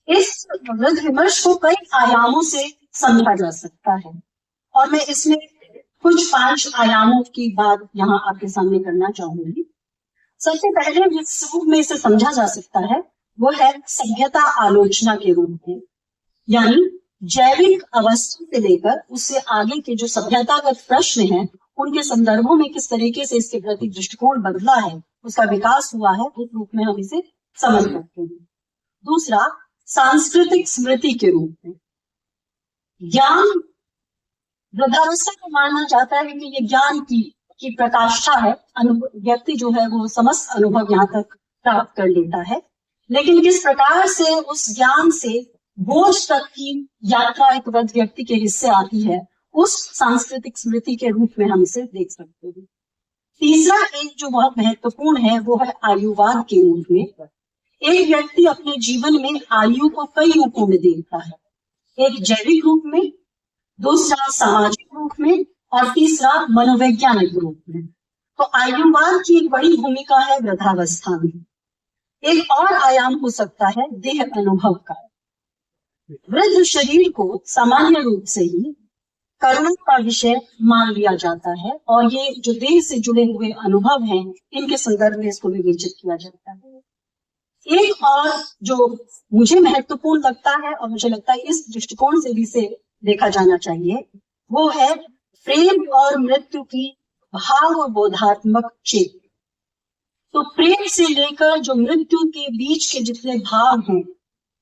इस वृद्ध विमर्श को कई आयामों से समझा जा सकता है और मैं इसमें कुछ 5 आयामों की बात यहाँ आपके सामने करना चाहूंगी। सबसे पहले जिस रूप में इसे समझा जा सकता है वो है सभ्यता आलोचना के रूप में, यानी जैविक अवस्था से लेकर उससे आगे के जो सभ्यतागत प्रश्न हैं उनके संदर्भों में किस तरीके से इसके प्रति दृष्टिकोण बदला है, उसका विकास हुआ है, उस रूप में हम इसे समझ सकते हैं। दूसरा, सांस्कृतिक स्मृति के रूप में। ज्ञान वृद्धावस्था को माना जाता है कि ये ज्ञान की प्रकाष्ठा है, व्यक्ति जो है वो समस्त अनुभव यहाँ तक प्राप्त कर लेता है, लेकिन किस प्रकार से उस ज्ञान से बोझ तक की यात्रा एक वृद्ध व्यक्ति के हिस्से आती है, उस सांस्कृतिक स्मृति के रूप में हम इसे देख सकते हैं। तीसरा एक जो बहुत महत्वपूर्ण है वो है आयुवाद के रूप में। एक व्यक्ति अपने जीवन में आयु को कई रूपों में देखता है, एक जैविक रूप में, दूसरा सामाजिक रूप में और तीसरा मनोवैज्ञानिक रूप में। तो आयुवाद की एक बड़ी भूमिका है वृद्धावस्था में। एक और आयाम हो सकता है देह अनुभव का। वृद्ध शरीर को सामान्य रूप से ही करुणा का विषय मान लिया जाता है और ये जो देह से जुड़े हुए अनुभव हैं इनके संदर्भ में इसको विवेचित किया जाता है। एक और जो मुझे महत्वपूर्ण लगता है और मुझे लगता है इस दृष्टिकोण से भी इसे देखा जाना चाहिए, वो है प्रेम और मृत्यु की भाव बोधात्मक चेतना। तो प्रेम से लेकर जो मृत्यु के बीच के जितने भाव हैं,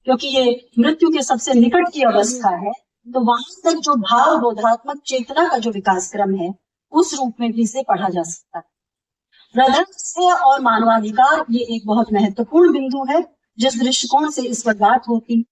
क्योंकि ये मृत्यु के सबसे निकट की अवस्था है, तो वहां तक जो भाव बोधात्मक चेतना का जो विकास क्रम है उस रूप में भी इसे पढ़ा जा सकता है। वृद्धावस्था और मानवाधिकार ये एक बहुत महत्वपूर्ण बिंदु है जिस दृष्टिकोण से इस पर बात होती